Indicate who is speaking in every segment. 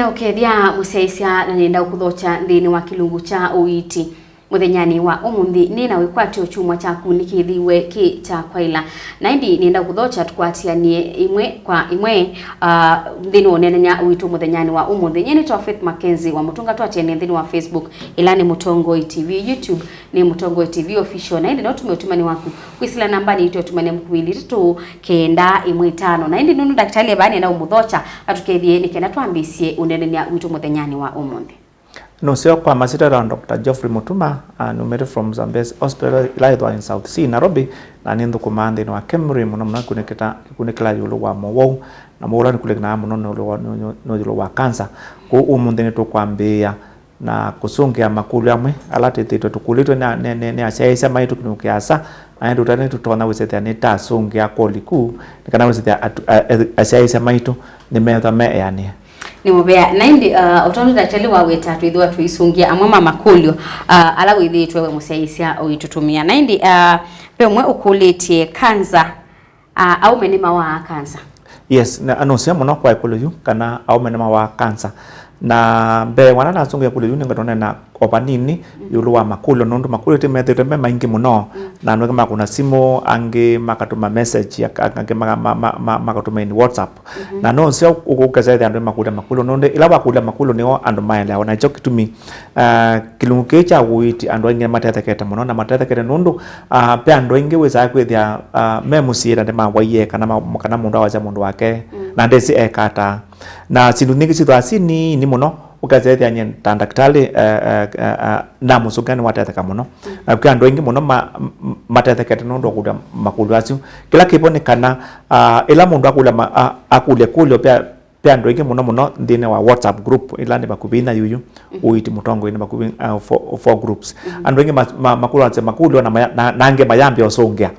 Speaker 1: ukethia museisya na nenda ukuthocha ndini wa kilungu cha Uiiti muthenyani wa umuthi ni na wikwati uchumwa chaku nikithiwe ki cha kwaila na indi nenda ukuthocha tukwatianie imwe kwa imwe ndini onenenya Uiiti muthenyani wa umuthi nyeni twa Faith Mackenzie wa mutunga twatianie ndini wa Facebook ilani Mutongo TV YouTube ni Mutongo TV official na indi no tumetumani waku kwisila namba ni itu tumane mkuwili tu kenda imwe tano na indi nunu daktari bani na umuthocha atukethie ni kena twambisie unenenya Uiiti muthenyani wa umuthi.
Speaker 2: No, sio kwa masita round Dr. Geoffrey Mutuma, numeri from Zambezi Hospital ilaitwa in South Sea Nairobi na nindu kumande no akemri muno muna kunekela yulu wa mowo na mola ni kulekna muno no yulu wa cancer ku umunde ni tukwambia na kusungia Makulyo amwe alate tito tukulitwe ne ashaisa maitu kinukiasa aendo tane tutona wesete ne tasungia koliku nikana wesete ashaisa maitu ni metha me yani
Speaker 1: ni mubea na indi utondo daktari wa wetatu idwa tuisungia amwe Makulyo ala withitwe we museisya uitutumia na indi pemwe ukulitie kanza au menema wa kanza.
Speaker 2: Yes, na anosia muno kwa Makulyo kana au menema wa kanza na be wana na sungia Makulyo ngatona na opanini yulu wa Makulyo nondu Makulyo timete maingi muno na nwe kama kuna simu ange makatuma message ange makatuma in WhatsApp na no sio ukukazaithi andu Makulyo nondu ila bakula Makulyo niyo andu maile ona icho kitumi kilungu kecha Uiiti andu aingi matetekete muno na matetekete nondu pe andu aingi weza kwithia memusira de mawaye kana mundu awacha mundu wake na ndesi ekata na sindu ningi sitwasini ni muno ukazaithi anye daktari na musugani wateteka muno na kwa andu aingi muno matetekete nondu akuda Makulyo acio kila kibonekana ila mundu akule kulyo pe andu aingi muno ndine wa WhatsApp group ila ni bakubina yuyu Uiiti mutongo ine bakubina four groups andu aingi Makulyo na nange mayambi osongia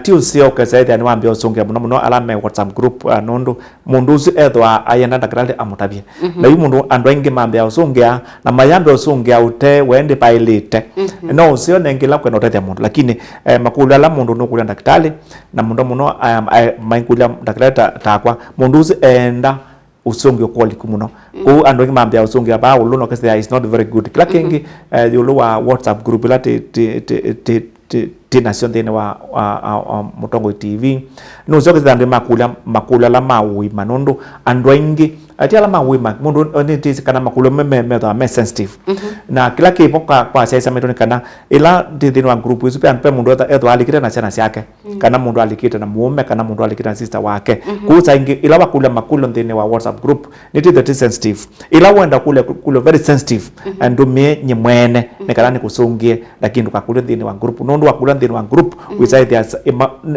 Speaker 2: Tuesday ukazaithi ani wambi osongia muno alame WhatsApp group nondu mundu uzi ethwa ayenda daktari amutabie na yu mundu andu aingi mambi osongia na mayambi osongia ute wende pailite no sio nengila kwenda utethia mundu lakini Makulyo ala mundu no kulia daktari na mundu muno mainkulia daktari takwa mundu uzi enda usongio kwali kumuno ku andu aingi mambi osongia ba uluno kesi is not very good kila kingi yulu wa WhatsApp group ila nation dene wa Mutongo TV no sio kesi andu Makulyo la mawi manundu andu aingi ati ala mawima mundu ni tisi kana Makulyo me sensitive na kila kipo kwa sasa metoni kana ila ndini wa group isu pe mundu eto alikita na chana yake kana mundu alikita na muome kana mundu alikita na sister wake kuza ingi ila Makulyo ndini wa WhatsApp group ni tisi sensitive ila wenda kule very sensitive andu me nyemwene nekana ni kusungie lakini Makulyo ndini wa group nondu Makulyo ndini wa group wizaidi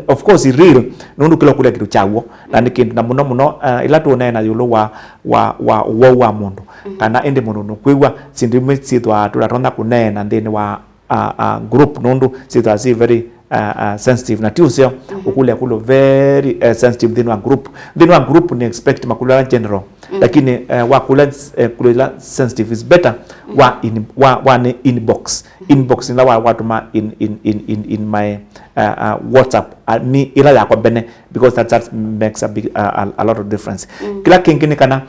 Speaker 2: of course real nondu kila kule kitu chawo na nikindu na muno ila tuone na yulu wa mundu kana ende mundu nokwiwa sindimwe sitwa turatonda kunena ndeni wa group nondu sitwa si very sensitive na tiusio ukule very sensitive ndeni wa group ni expect Makulyo general lakini wakula kula sensitive is better wa inbox ila watuma in my WhatsApp ni ila yako bene because that makes a lot of difference kila kingine kana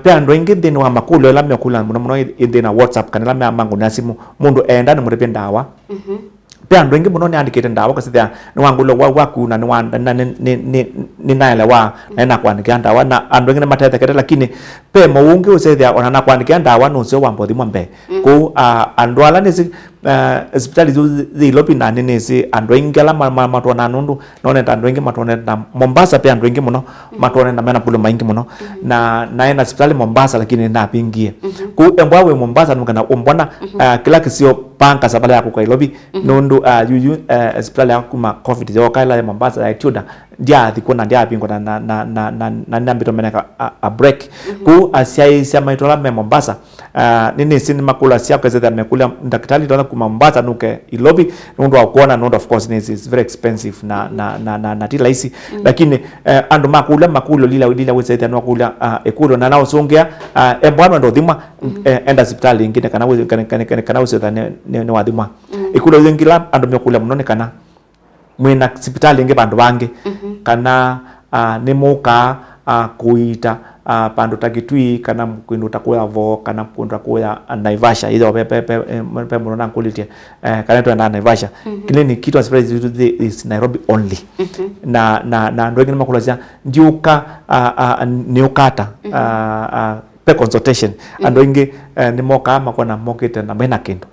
Speaker 2: pe andu aingi ndini wa Makulyo ila mekula muno ndina WhatsApp kana ila mangu na simu mundu enda ni muripe ndawa pe andu aingi muno ni andikite ndawa kasithia ni wangulo waku na ni wanda ni naile wa na kwandika ndawa na andu aingi matetekete lakini pe muungi usethia ona na kwandika ndawa no sio wambothi mwambe ku andu ala ni hospitali zilopi na nisi andu aingi ala matona nundu none andu aingi matona na Mombasa pe andu aingi muno matona na mena pulo maingi muno na ena hospitali Mombasa lakini na pingie ku embwawe Mombasa nukana ombona kila kisio panka sabala yako kwa ilobi nundu yuyu hospitali yako kuma COVID yo kaila ya Mombasa ya tuda dia thikona dia pingo na nambito meneka a break ku asiaisia maitola me Mombasa nini sini Makulyo sia kwa zeta mekula daktari tona kuma Mombasa nuke ilobi nundu wa kuona nundu of course is very expensive na tila isi lakini andu Makulyo lila wezeta no kula ekulo na nao songea embwana ndo dhima enda hospitali ingine kana wezeta ne wadhima ekulo yengila andu Makulyo mnone kana mwina hospitali inge bandu bange kana nemuka kuita pandu takitui kana kwindu takuya vo kana kwindu takuya Naivasha hizo pe mwana kulitie kana tu na Naivasha kile ni kitu asipezi is Nairobi only na ndio ngine makulazia ndiuka niukata pe consultation ando ingi ni moka ama kwa na mokete na mena kindu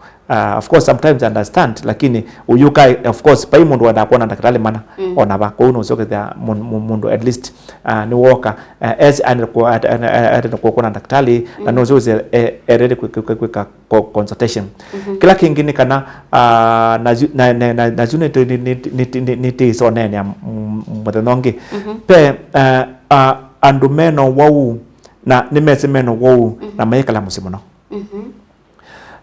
Speaker 2: of course sometimes I understand lakini uyuka of course pai mundu wada kuona daktari mana ona ba ko uno soke ya mundu at least ni woka as and ko kuona daktari na no zo ready ku consultation kila kingine kana na june ni ti so nene muthenongi pe andumeno wau na nimesemeno wau na maikala musimuno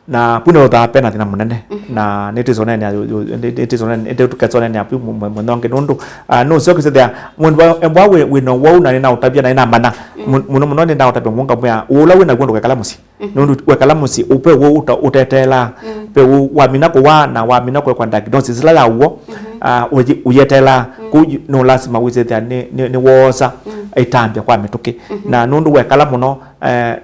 Speaker 2: na puno ta pena tina munene na netizonene ente tukazonene api munonge nundu no soke se dia mbwa we no wau na na utabia na ina mana muno na utabia munga mwa ula we na gondo kala musi nundu we kala musi upe wo utetela pe wa minako wa na wa minako kwa diagnosis la wo uyetela ku no lazima wize dia ni wosa itambia kwa mituki na nundu we kala muno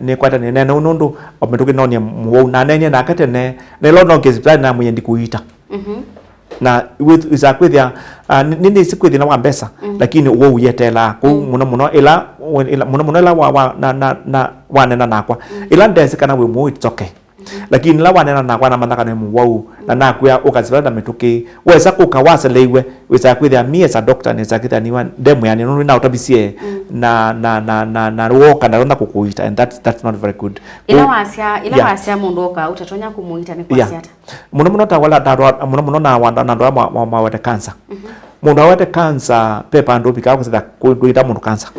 Speaker 2: ni kwata ni nene nundu ometuki no ni mwo na nene na kate ne lo no kesipla na muyendi kuita na with isakwithia nini sikwithia na wambesa lakini wo uyetela ku muno ila wa na wanena nakwa ila ndese kana we mu it's okay lakini la wanena nakwa na mandaka ne mu na nakuya ukazipla na mituki wesa kukawasa leiwe wesa kwithia me as a doctor ni sakita ni one demu yani nunu na utabisie na woka na ronda kukuita and that's not very good
Speaker 1: ila wasia mundoka utatonya kumuita ni kwa siata
Speaker 2: muno ta wala muno na wanda na ndo ma wete cancer mundu wete cancer pepa ndo bika kusida kuita mundu cancer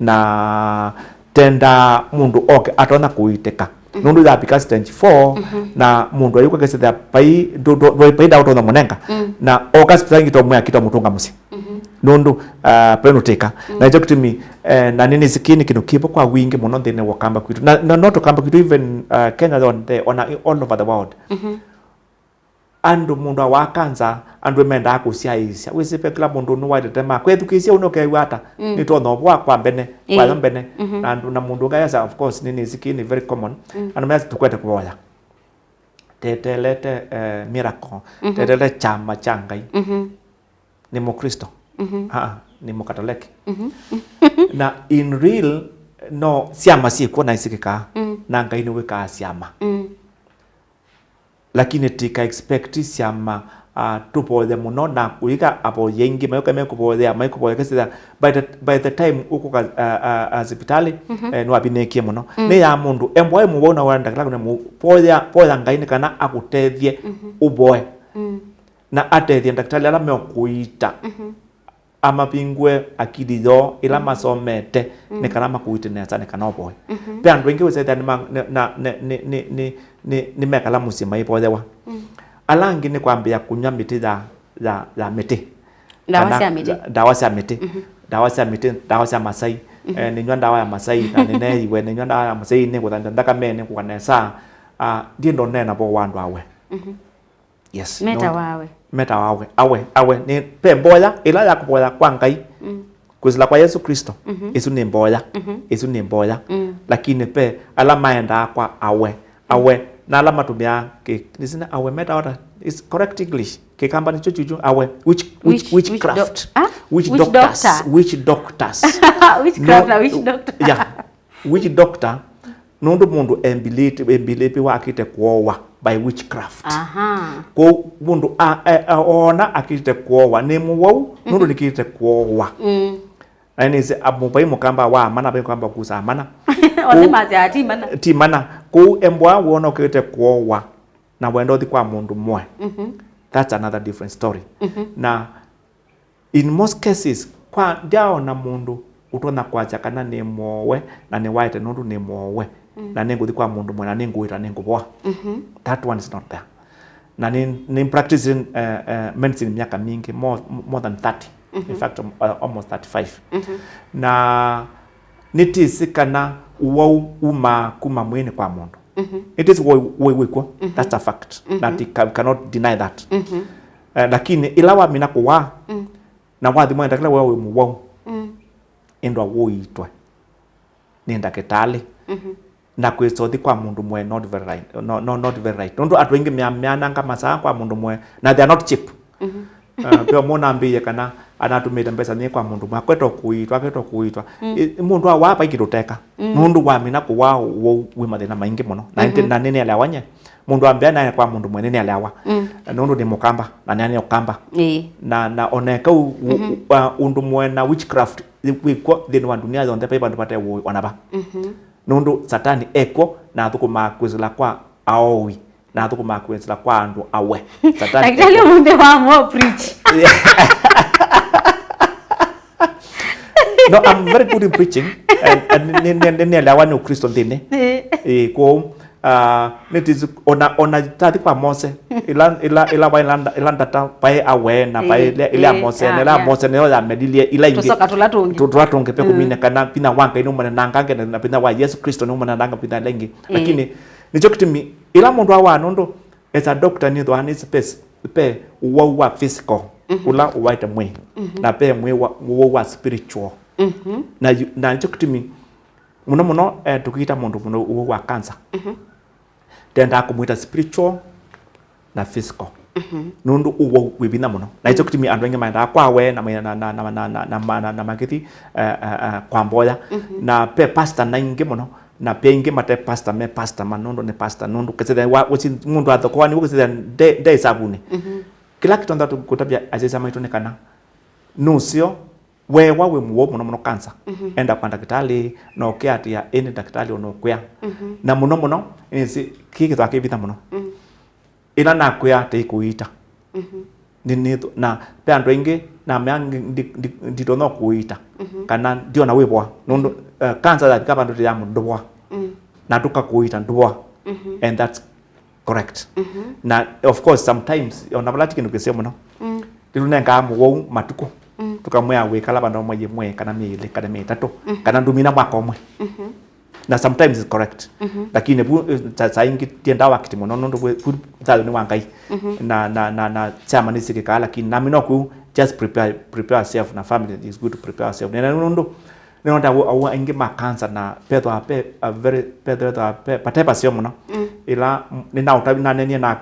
Speaker 2: na tenda mundu okay atona kuiteka nundu za bika stage 4 na mundu ayuko kesida pai do pai da utona munenga na oka ngito mwa kita mutunga musi nundu penoteka na hicho kitumi na nini sikini kino kipo kwa wingi muno ndene wakamba kwitu na not kamba kwitu even Kenya on all over the world andu mundu wa kanza andu menda akusia isia wisipe kila mundu no wide tema kwethukisia unoke wata ni to no bwa kwa mbene kwa mbene andu na mundu gaya of course nini sikini very common andu mesi tukwete kuoya tetelete miracle tetelete chama changai ni mukristo ni mukatoliki na in real no siama si kuona isikika na ngai ni weka siama lakini tika expect siama tupo muno na kuika apo yengi mayoka mekupo kesa by the time uko hospitali no abinekie muno ne ya mundu embwa mu bona wanda kala ne poya ngai ni kana akutethie uboe na atethie daktari ala mekuita ama pingwe akidizo ila masomete ne kana makuite ne sana kana oboe pe andu wengi wese ni mekala musima ipothewa alangi ni kwambia kunywa miti za miti dawa cia masai ni nywa dawa ya masai na nene iwe ni nywa dawa ya masai ni kuthanda ndaka mene kukanesa ndindo nena bo wandu awe yes meta wawe awe ni pe mboya ila ya kuboya kwa ngai kuzila kwa Yesu Kristo isu ni mboya lakini pe alama enda kwa awe na alama tumia ke nisina awe meta order is correct English ke kamba ni chuchu awe witchcraft which doctors
Speaker 1: which
Speaker 2: doctor nundu mundu embilete wa akite kuowa by witchcraft ko mundu ona akite kuowa ni muwau nundu nikite kuowa ani se abubai mukamba wa mana bai kwamba kusa mana
Speaker 1: wale mazi
Speaker 2: ti mana ko embwa wona akite kuowa na wendo thi kwa mundu mwe that's another different story na in most cases kwa dao na mundu utona kwacha kana ni mowe na ni white nundu ni mowe na nengo kwa mundu mwe na nengo ita nengo boa that one is not there na ni practicing medicine miaka mingi more than 30 in fact almost 35 na nitisikana uma kuma mwene kwa mundu it is we that's a fact that you cannot deny that lakini ilawa mina kwa na wathi mwenda kila wewe muwau endwa woitwe ni ndakitali na kwisothi kwa mundu mwe not very right not very right nundu atu ingi miananga masaa kwa mundu mwe na they are not cheap pia mona mbiye kana anatumite mbesa ni kwa mundu mwe akweto kuitwa mundu awapa ikiruteka nundu wamina kuwa wi mathina maingi muno na nini alawanye mundu ambia na kwa mundu mwe nini alawa nundu ni mukamba na nani okamba na oneka undu mwe na witchcraft wikwa thini wa dunia yonde pe bandu bate wanaba nundu satani eko na thukuma kwizila kwa aowi na thukuma kwizila kwa andu awe satani
Speaker 1: daktari munde wa mo preach
Speaker 2: no, I'm very good in preaching and ni alawa ni ukristo ndine ko nitiz ona tati kwa Mose ila wa ilanda ta pae awe na pae ile Mose na Mose ne ya medilie ila ingi tutulatunge pe kumine kana pina wanka ino mwana nangange na pina wa Yesu Kristo no mwana nanga pina lengi lakini nicho kitimi ila mundu wa nondo as a doctor ni ndo anis space pe wa physical ula uwaita mwe na pe mwe wa spiritual na nicho kitimi muno tukita mundu muno wa cancer tenda kumwita spiritual na physical nundu uwo wibina muno na icho kitimi andu wengi maenda kwa we na magiti kwa mboya na pe pastor na ingi muno na pe ingi mate pastor me pastor manondo ne pastor nundu kesede wuci mundu athokwani wukesede de sabuni kila kitu ndo kutabia azeza maitu ne kana nusio we wawe muwo muno cancer enda kwa daktari no kiatia ene daktari ono kwa na muno isi kiki twake bita muno ina na kwa te kuita nini na pe andu ingi na meangi ndito no kuita kana ndio na webwa nondo cancer that kaba ndo ya mudwa na tuka kuita ndwa and that's correct na of course sometimes onabulati kindu kisemo no ndilunenga muwo matuko tukamwe awe kala bando mwe kana mile kana metatu kana ndumina mwako mwe na sometimes it's correct lakini bu saingi tienda wakati mono ndo talo ni wangai na chama ni sikika lakini na minoku just prepare yourself na family is good to prepare yourself na ndo au ingi ma cancer na pedo ape a very pedo ape patepa sio mono ila ni na utabi na nene na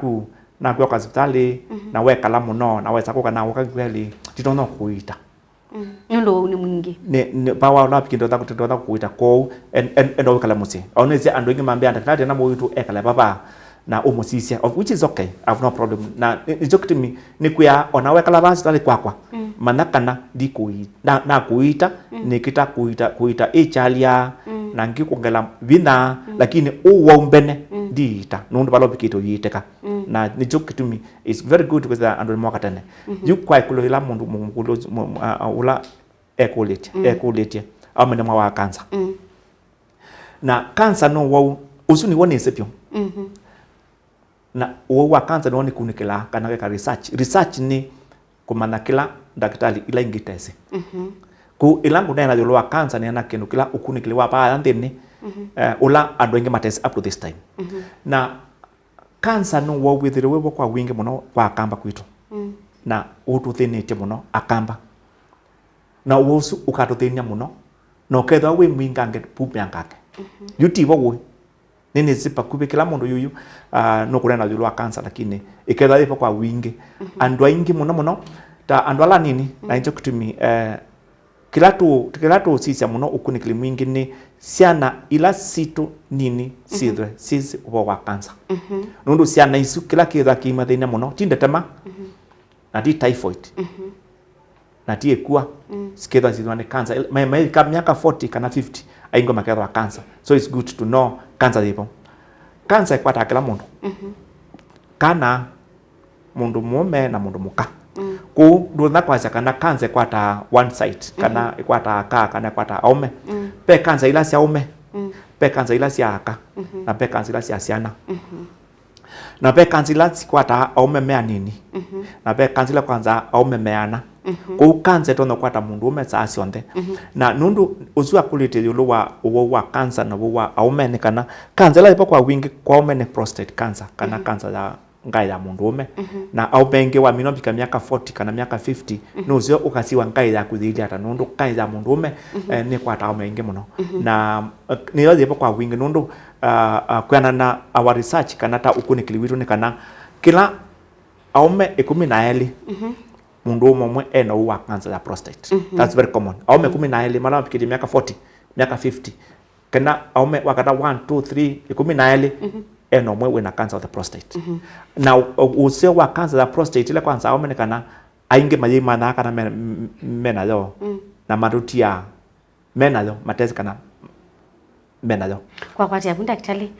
Speaker 2: kwa hospitali na weka la muno na wesa ko na wakagweli titono kuita
Speaker 1: ndo ni mwingi
Speaker 2: ne bawa la pikindo ta kutoda kuita ko and weka musi onese ando ingi mambia daktari na moyo tu ekala baba na omosisia of which is okay I have no problem na ijokitimi ni kuya onaweka la basi tali kwakwa manakana di kuita na kuita nikita kuita echalia na ngikongela vina lakini uwombene diita nundu balobikito yiteka na nijokitimi is very good with the andro mwakatane yukwa ikulo ila mundu mungulo ula ekolete amene mwa cancer na cancer no wo usuni wone sepyo na wa cancer no ni kunikela kana ka research ni kumana kila daktari ila ingitese ku ilangu na yo cancer ni anakeno kila ukunikile wa pa andeni ula adwenge matese up to this time na cancer no wo withire wewe kwa wingi muno kwa kamba kwitu na ututhinite muno akamba na wosu ukatuthenya muno no ketha we mwingange pupyangake yutibo wo nini zipa kube kila mundu yuyu no kurena yulwa cancer lakini iketha ipo kwa wingi andu aingi muno ta andu ala nini na injo kutumi kila tu sisi muno ukunikili mwingi ni siana ila situ nini sidwe sisi wa cancer nundu siana isu kila kitha kimathina muno tindetema na di typhoid na tie kuwa siketha zidwane cancer mai kama miaka 40 kana 50 aingo maketha cancer so it's good to know cancer ipo cancer kwata kila mundu kana mundu mume na mundu muka ku ndona kwasa kana cancer kwata one side kana kwata kana kwata aume pe cancer ila sia aume pe cancer ila sia aka na pe cancer ila sia siana na pe cancer ila kwata aume mea nini na pe cancer ila kwanza aume meana ku cancer tono kwata mundu ume sa asionde na nundu uzua kulite yulo wa cancer na wa aume ni kana cancer ila ipo kwa wingi kwa aume ni prostate cancer kana cancer ngai ya mundu ume na au bengi wa mino bika miaka 40 kana miaka 50 nucio ukasiwa ngai ya kuthiria ta nundu ngai ya mundu ume ni kwata au mengi muno na ni yothi kwa wingi nundu kwana na our research kana ta ukunikili witu ni kana kila aume 12 mundu umwe ena wa cancer ya prostate that's very common aume 12 mala bikiri miaka 40 miaka 50 kana aume wakata 1 2 3 12 eno mwe wena cancer of the prostate na usio wa cancer ya prostate ile kwanza aume kana ainge mayima na kana mena yo na marutia mena yo matezi kana mena yo
Speaker 1: kwa kwati ya daktari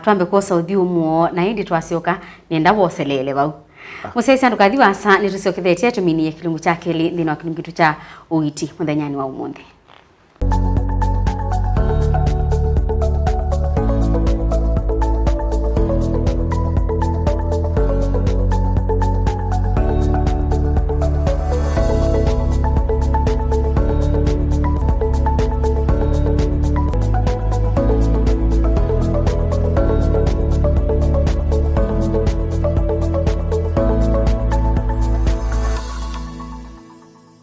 Speaker 1: twambe ko saudi umuo na indi twasioka nenda boselele bau musesi andukathi wasa ni tusiokithetie tuminie kilungu cha keli thina wa kilungu cha Uiiti muthenyani wa umuthi.